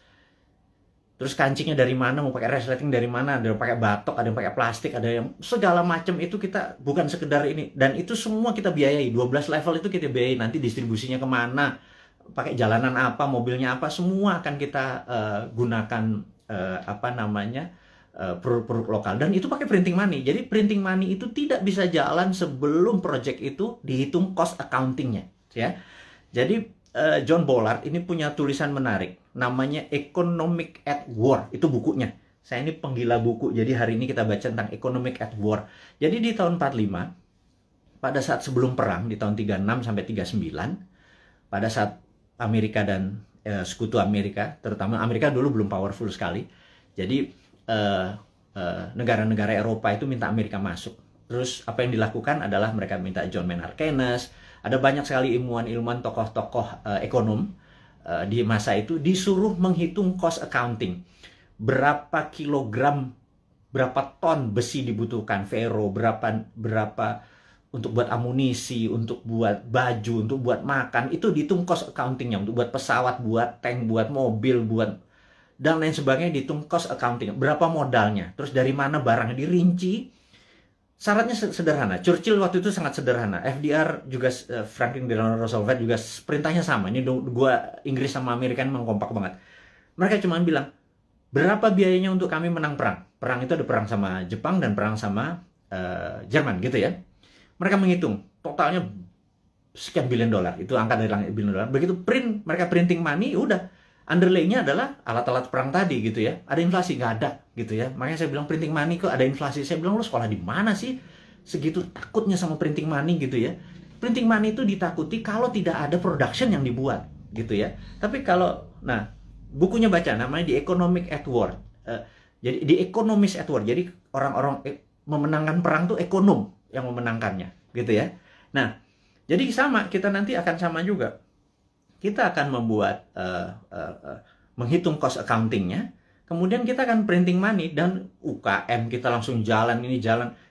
A: Terus kancingnya dari mana, mau pakai resleting dari mana, ada yang pakai batok, ada yang pakai plastik, ada yang segala macam itu kita bukan sekedar ini. Dan itu semua kita biayai, 12 level itu kita biayai, nanti distribusinya kemana, pakai jalanan apa, mobilnya apa, semua akan kita gunakan produk-produk lokal. Dan itu pakai printing money. Jadi printing money itu tidak bisa jalan sebelum project itu dihitung cost accountingnya, ya. Jadi John Bollard ini punya tulisan menarik, namanya Economic at War. Itu bukunya. Saya ini penggila buku, jadi hari ini kita baca tentang Economic at War. Jadi di tahun 45, pada saat sebelum perang, di tahun 36 sampai 39, pada saat Amerika dan sekutu Amerika, terutama Amerika dulu belum powerful sekali. Jadi negara-negara Eropa itu minta Amerika masuk. Terus apa yang dilakukan adalah mereka minta John Maynard Keynes, ada banyak sekali ilmuwan-ilmuwan, tokoh-tokoh ekonom di masa itu disuruh menghitung cost accounting. Berapa kilogram, berapa ton besi dibutuhkan, ferro, berapa untuk buat amunisi, untuk buat baju, untuk buat makan, itu dihitung cost accountingnya, untuk buat pesawat, buat tank, buat mobil, buat dan lain sebagainya, dihitung cost accounting. Berapa modalnya, terus dari mana barangnya, dirinci. Syaratnya sederhana. Churchill waktu itu sangat sederhana. FDR juga, Franklin Delano Roosevelt juga perintahnya sama. Ini dua Inggris sama Amerika memang kompak banget. Mereka cuma bilang, berapa biayanya untuk kami menang perang? Perang itu ada perang sama Jepang dan perang sama Jerman gitu ya. Mereka menghitung totalnya sekian billion dolar. Itu angka dari langit billion dolar. Begitu mereka printing money, udah. Underlay-nya adalah alat-alat perang tadi gitu ya. Ada inflasi? Nggak ada gitu ya. Makanya saya bilang printing money kok ada inflasi. Saya bilang, lu sekolah di mana sih? Segitu takutnya sama printing money gitu ya. Printing money itu ditakuti kalau tidak ada production yang dibuat gitu ya. Tapi kalau, nah, bukunya baca, namanya The Economic at War. Jadi The Economist at War. Jadi orang-orang memenangkan perang tuh ekonom yang memenangkannya gitu ya. Nah, jadi sama, kita nanti akan sama juga. Kita akan membuat, menghitung cost accountingnya, kemudian kita akan printing money, dan UKM kita langsung jalan,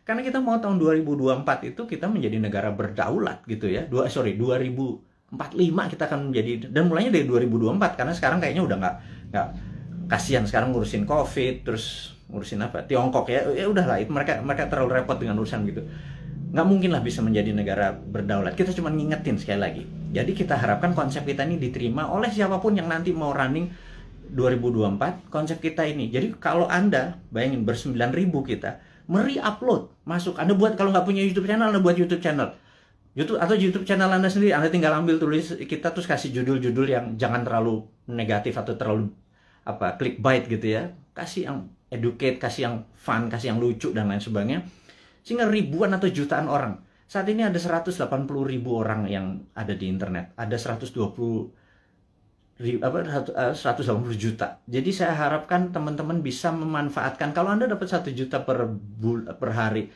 A: karena kita mau tahun 2024 itu kita menjadi negara berdaulat gitu ya, 2024 2045 kita akan menjadi, dan mulainya dari 2024 karena sekarang kayaknya udah nggak kasihan sekarang ngurusin COVID, terus ngurusin apa Tiongkok ya udahlah, itu mereka terlalu repot dengan urusan gitu. Nggak mungkin lah bisa menjadi negara berdaulat. Kita cuma ngingetin sekali lagi. Jadi kita harapkan konsep kita ini diterima oleh siapapun yang nanti mau running 2024, konsep kita ini. Jadi kalau Anda bayangin ber-9.000 kita upload masuk, Anda buat, kalau nggak punya YouTube channel, Anda buat YouTube channel YouTube atau YouTube channel Anda sendiri. Anda tinggal ambil tulis kita, terus kasih judul-judul yang jangan terlalu negatif atau terlalu clickbait gitu ya. Kasih yang educate, kasih yang fun, kasih yang lucu dan lain sebagainya. Sehingga ribuan atau jutaan orang. Saat ini ada 180.000 orang yang ada di internet. Ada 180 juta. Jadi saya harapkan teman-teman bisa memanfaatkan. Kalau Anda dapat 1 juta per hari,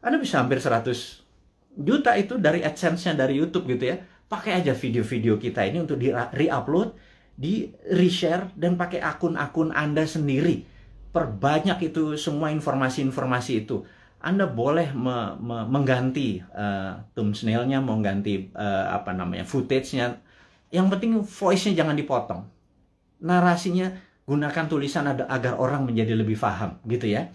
A: Anda bisa hampir 100 juta itu dari AdSense-nya dari YouTube gitu ya. Pakai aja video-video kita ini untuk di-re-upload, di-reshare, dan pakai akun-akun Anda sendiri. Perbanyak itu semua informasi-informasi itu. Anda boleh mengganti thumbnail-nya, mengganti footage-nya. Yang penting voice-nya jangan dipotong. Narasinya gunakan tulisan agar orang menjadi lebih paham gitu ya.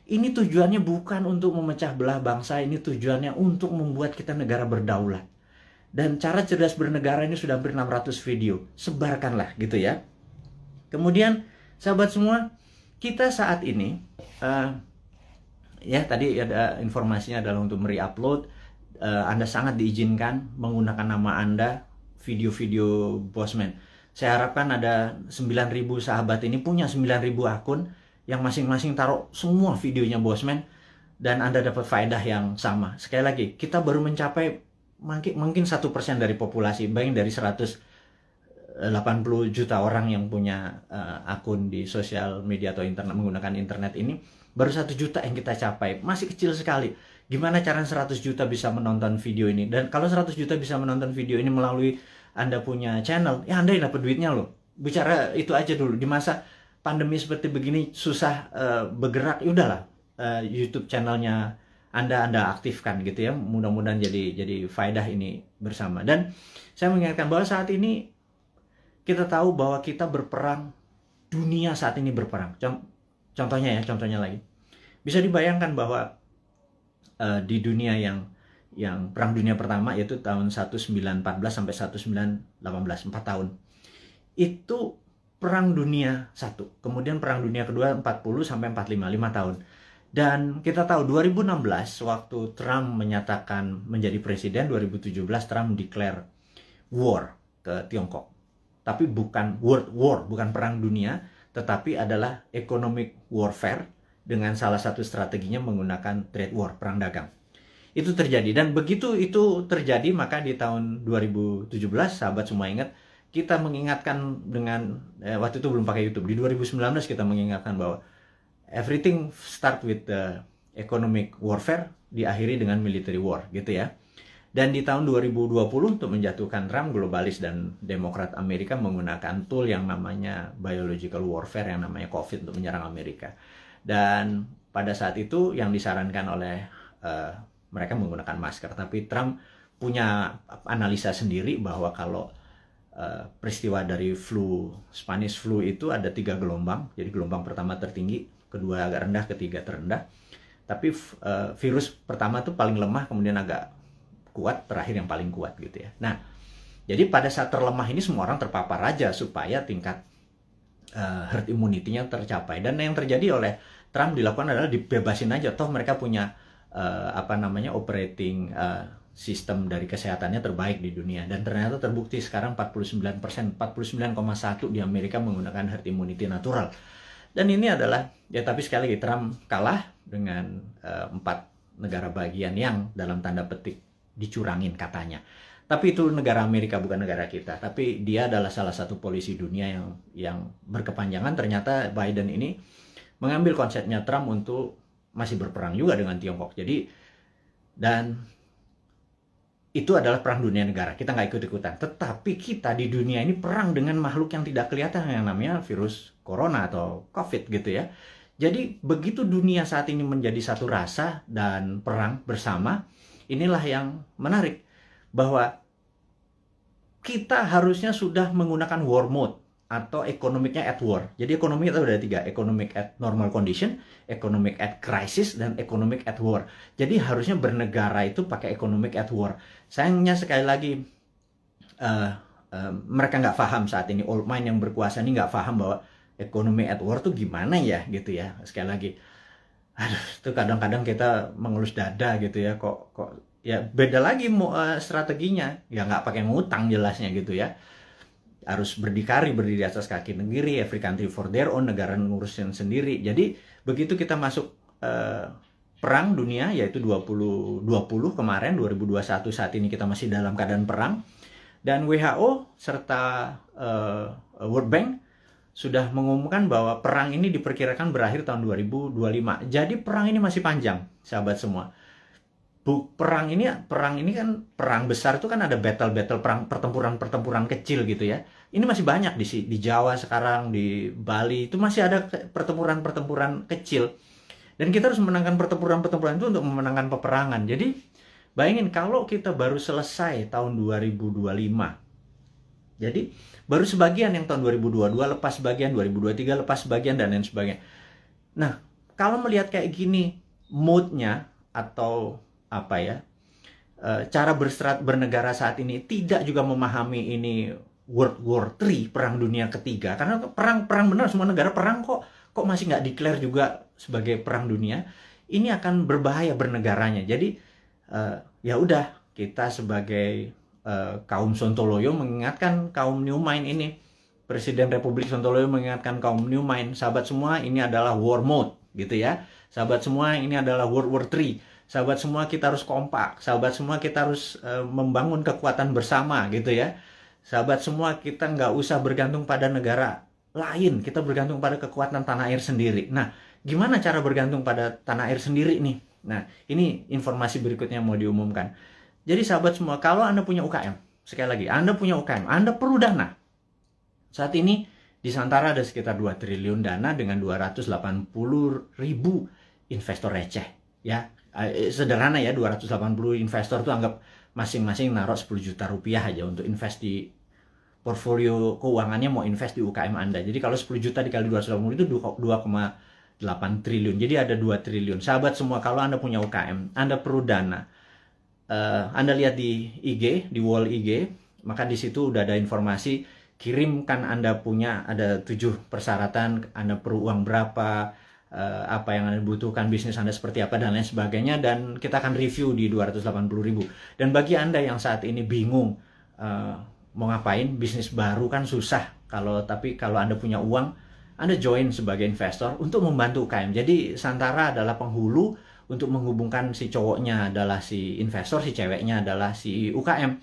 A: Ini tujuannya bukan untuk memecah belah bangsa, ini tujuannya untuk membuat kita negara berdaulat. Dan cara cerdas bernegara ini sudah hampir 600 video. Sebarkanlah gitu ya. Kemudian sahabat semua, kita saat ini ya tadi ada informasinya adalah untuk re-upload. Anda sangat diizinkan menggunakan nama Anda, video-video Bosman. Saya harapkan ada 9.000 sahabat ini punya 9.000 akun yang masing-masing taruh semua videonya Bosman, dan Anda dapat faedah yang sama. Sekali lagi, kita baru mencapai mungkin 1% dari populasi. Bayangin dari 180 juta orang yang punya akun di sosial media atau internet, menggunakan internet ini, baru 1 juta yang kita capai. Masih kecil sekali. Gimana cara 100 juta bisa menonton video ini? Dan kalau 100 juta bisa menonton video ini melalui Anda punya channel, ya Anda yang dapat duitnya loh. Bicara itu aja dulu. Di masa pandemi seperti begini, susah bergerak, ya udahlah, YouTube channelnya Anda aktifkan gitu ya. Mudah-mudahan jadi faedah ini bersama. Dan saya mengingatkan bahwa saat ini kita tahu bahwa kita berperang, dunia saat ini berperang. Contohnya lagi, bisa dibayangkan bahwa di dunia yang perang dunia pertama, yaitu tahun 1914 sampai 1918, 4 tahun, itu perang dunia 1. Kemudian perang dunia kedua 40 sampai 45, 5 tahun. Dan kita tahu 2016 waktu Trump menyatakan menjadi presiden, 2017 Trump declare war ke Tiongkok. Tapi bukan world war, bukan perang dunia, tetapi adalah economic warfare dengan salah satu strateginya menggunakan trade war, perang dagang. Itu terjadi, dan begitu itu terjadi maka di tahun 2017 sahabat semua ingat, kita mengingatkan dengan waktu itu belum pakai YouTube. Di 2019 kita mengingatkan bahwa everything start with the economic warfare, diakhiri dengan military war gitu ya. Dan di tahun 2020 untuk menjatuhkan Trump, globalis dan Demokrat Amerika menggunakan tool yang namanya biological warfare, yang namanya COVID, untuk menyerang Amerika. Dan pada saat itu yang disarankan oleh mereka menggunakan masker. Tapi Trump punya analisa sendiri bahwa kalau peristiwa dari Spanish flu itu ada 3 gelombang. Jadi gelombang pertama tertinggi, kedua agak rendah, ketiga terendah. Tapi virus pertama itu paling lemah, kemudian agak kuat, terakhir yang paling kuat gitu ya. Nah, jadi pada saat terlemah ini semua orang terpapar aja supaya tingkat herd immunity-nya tercapai. Dan yang terjadi oleh Trump dilakukan adalah dibebasin aja. Toh mereka punya operating sistem dari kesehatannya terbaik di dunia. Dan ternyata terbukti sekarang 49%, 49,1% di Amerika menggunakan herd immunity natural. Dan ini adalah, ya tapi sekali lagi Trump kalah dengan 4 negara bagian yang dalam tanda petik dicurangin katanya. Tapi itu negara Amerika, bukan negara kita. Tapi dia adalah salah satu polisi dunia yang berkepanjangan. Ternyata Biden ini mengambil konsepnya Trump untuk masih berperang juga dengan Tiongkok. Jadi, dan itu adalah perang dunia negara. Kita nggak ikut-ikutan. Tetapi kita di dunia ini perang dengan makhluk yang tidak kelihatan, yang namanya virus corona atau COVID gitu ya. Jadi begitu dunia saat ini menjadi satu rasa dan perang bersama, inilah yang menarik, bahwa kita harusnya sudah menggunakan war mode atau economicnya at war. Jadi ekonomi itu ada 3, economic at normal condition, economic at crisis, dan economic at war. Jadi harusnya bernegara itu pakai economic at war. Sayangnya sekali lagi mereka nggak paham saat ini, old mind yang berkuasa ini nggak paham bahwa ekonomi at war tuh gimana ya gitu ya. Sekali lagi, aduh, itu kadang-kadang kita mengelus dada gitu ya, kok ya beda lagi strateginya, ya nggak pakai ngutang jelasnya gitu ya, harus berdikari, berdiri di atas kaki sendiri, every country for their own, negara ngurusin sendiri. Jadi begitu kita masuk perang dunia, yaitu 2020 kemarin, 2021 saat ini kita masih dalam keadaan perang, dan WHO serta World Bank sudah mengumumkan bahwa perang ini diperkirakan berakhir tahun 2025. Jadi perang ini masih panjang, sahabat semua. Perang ini kan perang besar itu kan ada battle perang, pertempuran kecil gitu ya. Ini masih banyak di Jawa sekarang, di Bali itu masih ada pertempuran kecil. Dan kita harus memenangkan pertempuran itu untuk memenangkan peperangan. Jadi bayangin kalau kita baru selesai tahun 2025. Jadi baru sebagian yang tahun 2022 lepas sebagian, 2023 lepas sebagian, dan lain sebagainya. Nah, kalau melihat kayak gini, mood-nya atau apa ya, cara bernegara saat ini tidak juga memahami ini World War III, perang dunia ketiga, karena perang benar, semua negara perang kok masih nggak declare juga sebagai perang dunia. Ini akan berbahaya bernegaranya. Jadi ya udah, kita sebagai kaum Sontoloyo mengingatkan kaum New Mind ini, Presiden Republik Sontoloyo mengingatkan kaum New Mind, sahabat semua, ini adalah war mode gitu ya. Sahabat semua, ini adalah World War III. Sahabat semua, kita harus kompak. Sahabat semua, kita harus membangun kekuatan bersama gitu ya. Sahabat semua, kita nggak usah bergantung pada negara lain. Kita bergantung pada kekuatan tanah air sendiri. Nah, gimana cara bergantung pada tanah air sendiri nih? Nah, ini informasi berikutnya mau diumumkan. Jadi sahabat semua, kalau Anda punya UKM, sekali lagi, Anda punya UKM, Anda perlu dana. Saat ini di Santara ada sekitar 2 triliun dana dengan 280.000 investor receh ya. Sederhana ya, 280 investor itu anggap masing-masing naruh 10 juta rupiah aja untuk invest di portfolio keuangannya, mau invest di UKM Anda. Jadi kalau 10 juta dikali 280 itu 2,8 triliun. Jadi ada 2 triliun. Sahabat semua, kalau Anda punya UKM, Anda perlu dana. Anda lihat di IG, di wall IG, maka di situ udah ada informasi, kirimkan Anda punya, ada 7 persyaratan, Anda perlu uang berapa, apa yang Anda butuhkan, bisnis Anda seperti apa, dan lain sebagainya, dan kita akan review di 280.000. Dan bagi Anda yang saat ini bingung mau ngapain, bisnis baru kan susah, tapi kalau Anda punya uang, Anda join sebagai investor untuk membantu UKM. Jadi Santara adalah penghulu untuk menghubungkan si cowoknya adalah si investor, si ceweknya adalah si UKM.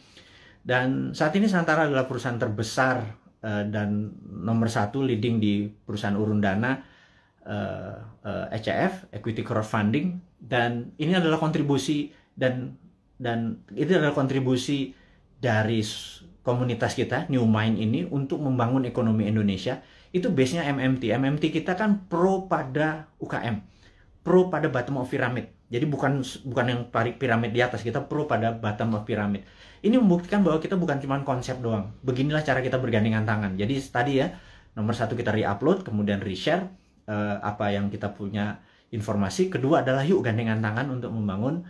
A: Dan saat ini Santara adalah perusahaan terbesar dan nomor 1 leading di perusahaan urun dana, ECF, Equity Crowdfunding, dan ini adalah kontribusi dan itu adalah kontribusi dari komunitas kita New Mind ini untuk membangun ekonomi Indonesia. Itu base-nya MMT kita kan pro pada UKM, pro pada bottom of pyramid. Jadi bukan yang piramid di atas, kita pro pada bottom of pyramid. Ini membuktikan bahwa kita bukan cuma konsep doang. Beginilah cara kita bergandengan tangan. Jadi tadi ya, nomor 1 kita re-upload, kemudian re-share apa yang kita punya informasi. Kedua adalah yuk gandengan tangan untuk membangun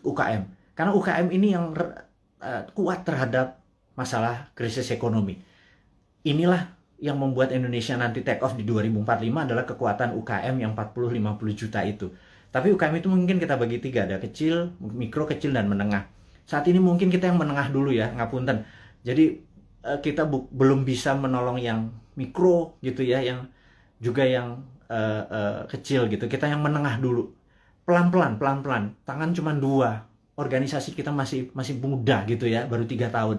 A: UKM. Karena UKM ini yang kuat terhadap masalah krisis ekonomi. Inilah yang membuat Indonesia nanti take off di 2045 adalah kekuatan UKM yang 40-50 juta itu. Tapi UKM itu mungkin kita bagi 3, ada kecil, mikro, kecil, dan menengah. Saat ini mungkin kita yang menengah dulu ya, ngapunten. Jadi kita belum bisa menolong yang mikro gitu ya, yang juga yang kecil gitu. Kita yang menengah dulu. Pelan-pelan. Tangan cuma 2. Organisasi kita masih muda gitu ya, baru 3 tahun.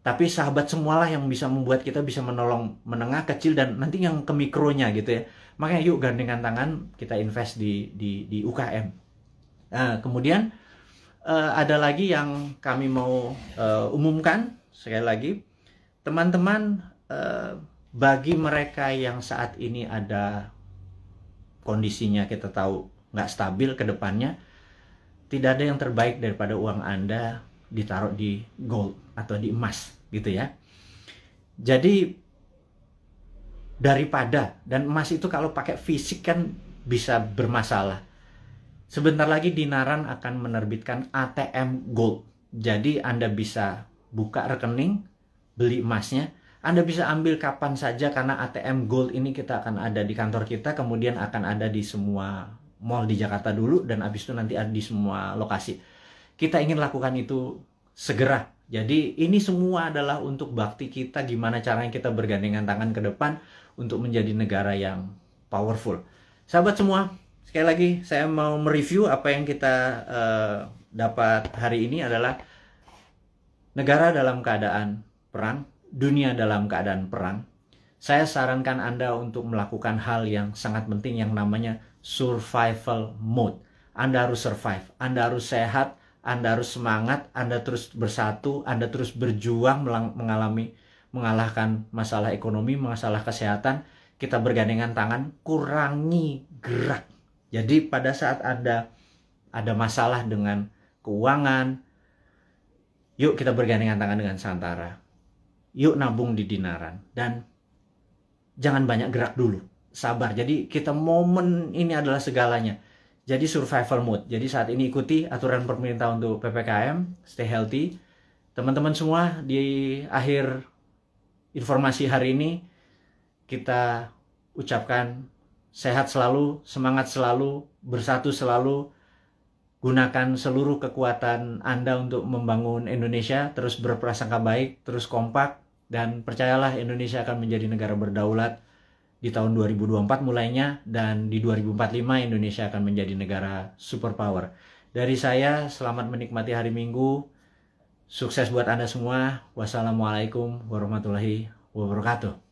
A: Tapi sahabat semualah yang bisa membuat kita bisa menolong menengah, kecil, dan nanti yang ke mikronya gitu ya. Makanya yuk gandengan tangan, kita invest di UKM. Nah, kemudian ada lagi yang kami mau umumkan sekali lagi, teman-teman, bagi mereka yang saat ini ada kondisinya kita tahu nggak stabil ke depannya, tidak ada yang terbaik daripada uang Anda ditaruh di gold atau di emas gitu ya. Jadi daripada, dan emas itu kalau pakai fisik kan bisa bermasalah. Sebentar lagi Dinaran akan menerbitkan ATM Gold. Jadi Anda bisa buka rekening, beli emasnya. Anda bisa ambil kapan saja karena ATM Gold ini kita akan ada di kantor kita, kemudian akan ada di semua mall di Jakarta dulu, dan habis itu nanti ada di semua lokasi. Kita ingin lakukan itu segera. Jadi ini semua adalah untuk bakti kita, gimana caranya kita bergandengan tangan ke depan untuk menjadi negara yang powerful. Sahabat semua, sekali lagi saya mau mereview apa yang kita dapat hari ini adalah negara dalam keadaan perang, dunia dalam keadaan perang. Saya sarankan Anda untuk melakukan hal yang sangat penting yang namanya survival mode. Anda harus survive, Anda harus sehat, Anda harus semangat, Anda terus bersatu, Anda terus berjuang mengalahkan masalah ekonomi, masalah kesehatan. Kita bergandengan tangan, kurangi gerak. Jadi pada saat Anda ada masalah dengan keuangan, yuk kita bergandengan tangan dengan Santara. Yuk nabung di Dinaran. Dan jangan banyak gerak dulu. Sabar. Jadi kita momen ini adalah segalanya. Jadi survival mode. Jadi saat ini ikuti aturan pemerintah untuk PPKM, stay healthy. Teman-teman semua, di akhir informasi hari ini kita ucapkan sehat selalu, semangat selalu, bersatu selalu. Gunakan seluruh kekuatan Anda untuk membangun Indonesia, terus berprasangka baik, terus kompak, dan percayalah Indonesia akan menjadi negara berdaulat di tahun 2024 mulainya, dan di 2045 Indonesia akan menjadi negara superpower. Dari saya, selamat menikmati hari Minggu. Sukses buat Anda semua. Wassalamualaikum warahmatullahi wabarakatuh.